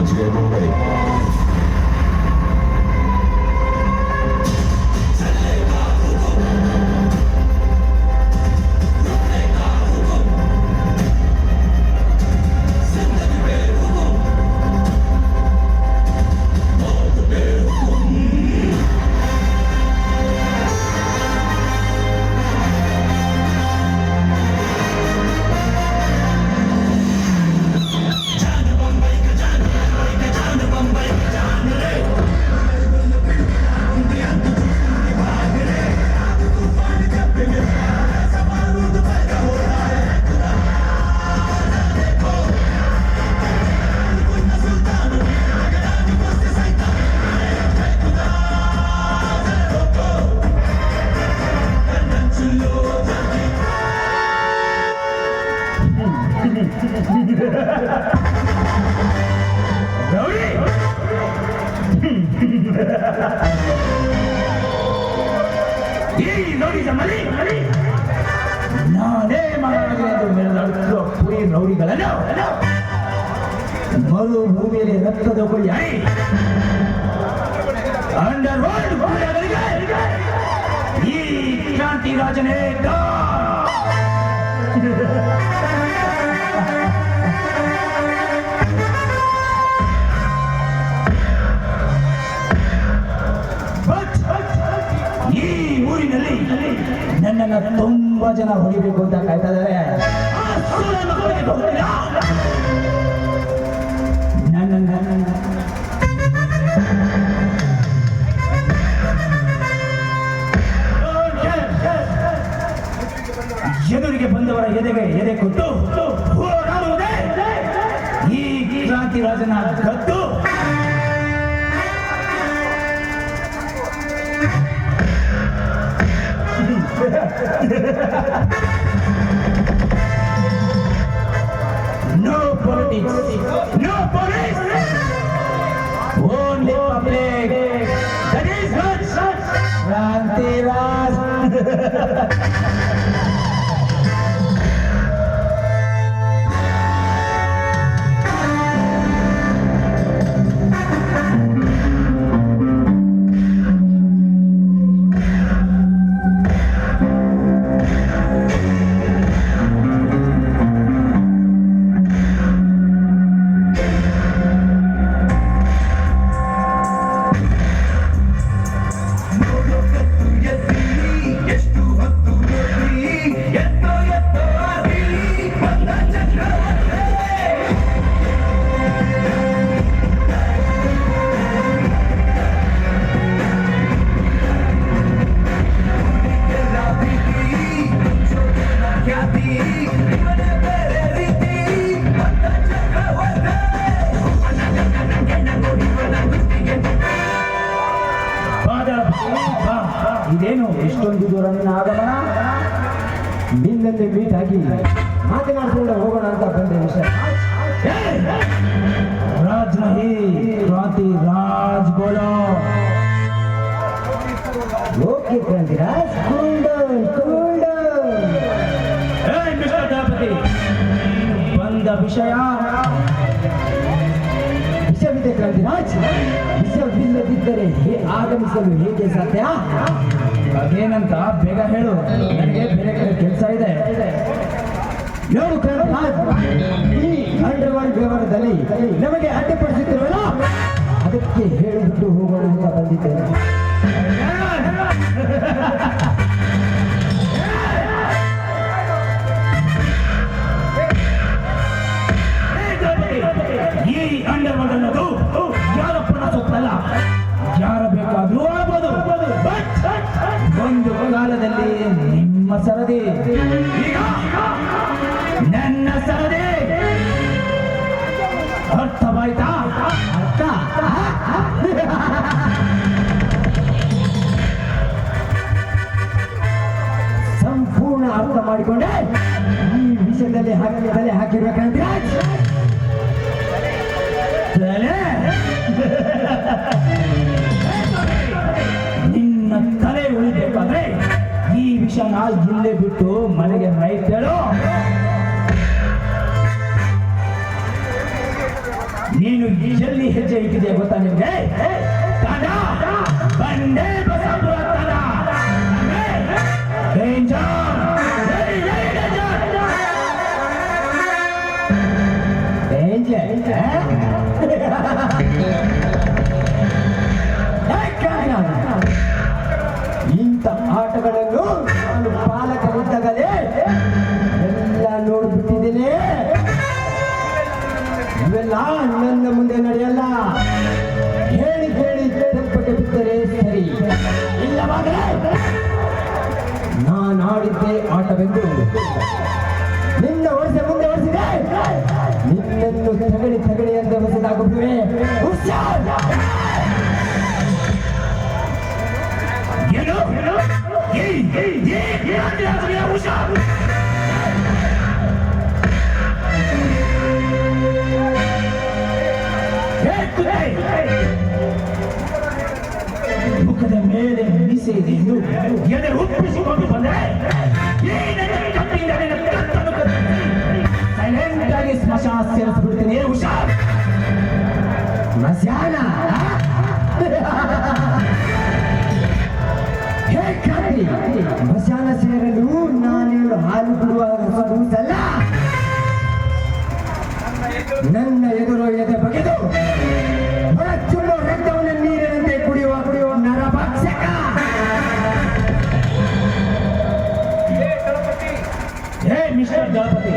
Let's get ready. ನಾನೇ ಮಹಾರಾಜನೆಂದು ಮೆರೆದಾಡುತ್ತಿರುವ ಪುರಿ ರೌಡಿಗಳನ್ನು ಮರುಭೂಮಿಯಲ್ಲಿ ರಕ್ತದ ಬಳಿ ಅಂಡರ್ ವರ್ಲ್ಡ್ ಗುಂಡಗಳಿಗೆ ಈ ಕ್ರಾಂತಿ ರಾಜನೇ ಈ ಊರಿನಲ್ಲಿ ನನ್ನನ್ನು ತುಂಬಾ ಜನ ಹೊಡಿಬೇಕು ಅಂತ ಕಾಯ್ತಾ ಇದ್ದಾರೆ. ಎದುರಿಗೆ ಬಂದವರ ಎದೆ ಕೊಟ್ಟು ಹೋರಾಡುವುದೇ ಈ ಕ್ರಾಂತಿ ರಾಜನ ಕತ್ತು. No politics, no police, only public. That is good. Kranti Raj. ಇದೇನು ಇಷ್ಟೊಂದು ದೂರ ಆಗಮನ? ನಿನ್ನಲ್ಲಿ ಮೀಟ್ ಆಗಿ ಮಾತನಾಡಿಕೊಂಡು ಹೋಗೋಣ ಅಂತ ಬಂದೆ ವಿಷಯ. ರಾಜ್ ನಹಿ ಕ್ರಾಂತಿ ರಾಜ್ ಬೋಲೋ. ಓಕೆ ಕ್ರಾಂತಿ ರಾಜ್, ಮಿಸ್ಟರ್ ದಳಪತಿ, ಬಂದ ವಿಷಯವಿದೆ ಕ್ರಾಂತಿ ರಾಜ್. ವಿಷಯವಿಲ್ಲದಿದ್ದರೆ ಆಗಮಿಸಲು ಹೇಗೆ ಸಾಧ್ಯ? ಅದೇನಂತ ಬೇಗ ಹೇಳು, ನನಗೆ ಬೇರೆ ಕಡೆ ಕೆಲಸ ಇದೆ. ನೋಡು ಕ್ರಾಂತಿ ರಾಜ್, ಈ ಅಂಡರ್ ವರ್ಲ್ಡ್ ವ್ಯವಹಾರದಲ್ಲಿ ನಮಗೆ ಅಡ್ಡಿಪಡಿಸುತ್ತಿರುವಲ್ಲ, ಅದಕ್ಕೆ ಹೇಳಿಬಿಟ್ಟು ಹೋಗೋಣ ಅಂತ ಬಂದಿದ್ದೇನೆ. ಈ ಅಂಡರ್ ವರ್ಲ್ಡ್ ಅನ್ನೋದು ಯಾರಪ್ಪನ ಸೊತ್ತಲ್ಲ, ಯಾರ ಬೇಕಾದ್ರೂ ಆಗ್ಬೋದು. ಒಂದು ಕಾಲದಲ್ಲಿ ನಿಮ್ಮ ಸರದಿ, ಈಗ ನನ್ನ ಸರದಿ. ಅರ್ಥವಾಯ್ತಾ? ಅರ್ಥ ಸಂಪೂರ್ಣ ಅರ್ಥ ಮಾಡಿಕೊಂಡೆ ಈ ವಿಷಯದಲ್ಲಿ ತಲೆ ಹಾಕಿರ್ಬೇಕಂತ ನಿನ್ನ ತಲೆ ಉಳಿಬೇಕಾದ್ರೆ ಈ ವಿಷಯ ಇಲ್ಲೇ ಬಿಟ್ಟು ಮನೆಗೆ ರೈಟ್ ಹೇಳು. ನೀನು ಎಲ್ಲಿ ಹೆಜ್ಜೆ ಇಟ್ಟಿದೆಯಾ ಗೊತ್ತಾ ನಿಮಗೆ? ಬಂದೇ ಬಸಪುರ ತಡ. Danger, very very danger. ಇಂಥ ಆಟಗಳನ್ನು ನಾನು ಪಾಲಕರಿದ್ದಾಗಲೇ ಎಲ್ಲ ನೋಡ್ಬಿಟ್ಟಿದ್ದೇನೆ. ಇವೆಲ್ಲ ನನ್ನ ಮುಂದೆ ನಡೆಯಲ್ಲ. ಹೇಳಿ ಹೇಳಿ ತೆಪ್ಪಗೆ ಬಿದ್ದರೆ ಸರಿ, ಇಲ್ಲವಾದರೆ ನಾನು ಆಡಿದ್ದೆ ಆಟವೆಂದು ನಿನ್ನ ವರ್ಷ ಮುಂದೆ ಹೊರಿಸಿದೆ, ನಿನ್ನನ್ನು ತಗಡಿ ತಗಡಿ ಅಂತ ಹೊಸದಾಗುತ್ತವೆ. ಮುಖದ ಮೇಲೆ ಮೀಸೆ ಇದೆ ಎಂದು ಎದೆ ಒಪ್ಪಿಸಿಕೊಂಡು ಬಂದರೆ ಸೈಲೆಂಟ್ ಆಗಿ ಸ್ಮಶಾನ ಸೇರಿಸ್ಬಿಡ್ತೀನಿ. ಹುಷಾರ್, ಸ್ಮಶಾನ ಸ್ಮಶಾನ ಸೇರಲು ನಾನೇಳು ಹಾಲು ಬಿಡುವ ರೂಸಲ್ಲ. ನನ್ನ ಎದುರು ಎದೆ ಬಗೆದು ಹೊರಚುಳ್ಳು ರಕ್ತವನ್ನು ನೀರಿನಂತೆ ಕುಡಿಯುವ ನರಭಕ್ಷಕ. ಹೇ ಮಿಸ್ಟರ್ ದಳಪತಿ,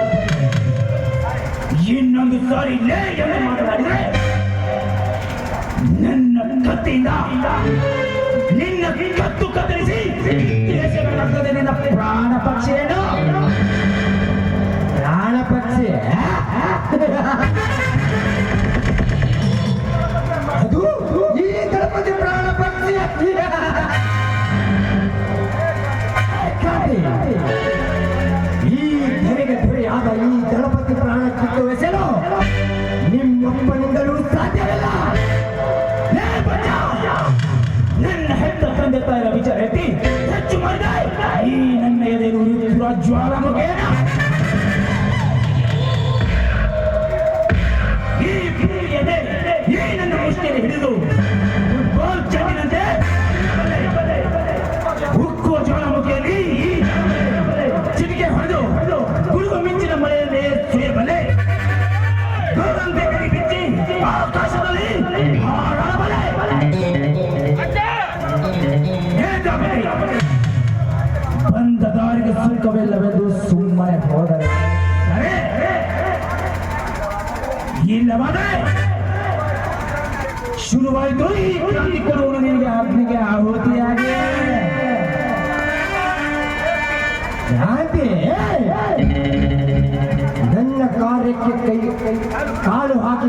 ಇನ್ನೊಂದು ಸಾರಿ ಲೇ ಎಂದು ಮಾತನಾಡಿದರೆ ನನ್ನ ಕತ್ತಿಯಿಂದ ನಿನ್ನ ಕತ್ತು ಕತ್ತರಿಸಿ ದೇಶಗಳಾಗ್ತದೆ. ನಿನ್ನ ಪ್ರಾಣ ಪಕ್ಷಿ ಏನು? ಪ್ರಾಣ ಪಕ್ಷಿ ಅದು ಈ ದಳಪತಿ ಪ್ರಾಣ ಪಕ್ಷಿ. ಈ ಧರೆಗೆ ಧರೆಯಾದ ಈ ದಳಪತಿ ಪ್ರಾಣ ಕಿತ್ತುವೆಸಲು ನಿಮ್ಮೊಬ್ಬನಿಂದಲೂ ಸಾಧ್ಯವಿಲ್ಲ. ನನ್ನ ಹೆತ್ತ ತಂದೆ ತಾಯಿರ ವಿಚಾರ ಎತ್ತಿ ಹೆಚ್ಚು ಮಾಡಿದೆ. ಈ ನನ್ನ ಎದೆಯನ್ನು ಜ್ವಾಲಾಮುಖೇನ ಈ ಎದೆ ಈ ನನ್ನ ಮುಷ್ಟಿಯಲ್ಲಿ ಹಿಡಿದು ಫುಟ್ಬಾಲ್ ಚೆಂಡಿನಂತೆ ಉಕ್ಕುವ ಜ್ವಾಲಾಮುಖಿಯಲ್ಲಿ ಚಿಟಿಕೆ ಹೊಡೆದು ಗುಡುಗು ಮಿಂಚಿನ ಮಳೆಯನ್ನೇ ಸುಯಬಲೆ. ಗೋದಂತೆ ಕೈ ಬಿಚ್ಚಿ ಆಕಾಶದಲ್ಲಿ ಹಾರಾಡಬಲೆ. ಬಂದ ದಾರಿಗೆ ಸುಂಕವಿಲ್ಲವೆಂದು ಸುಮ್ಮನೆ ಹೋದರೆ ಇಲ್ಲವಾದರೆ ಶುರುವಾಯಿತು ಈ ಕ್ರಾಂತಿ ಕೊಡುವುದು ನಿನಗೆ ಅಗ್ನಿಗೆ ಆಹುತಿಯಾಗಿ. ಕ್ರಾಂತಿ ನನ್ನ ಕಾರ್ಯಕ್ಕೆ ಕಾಲು ಹಾಕಿ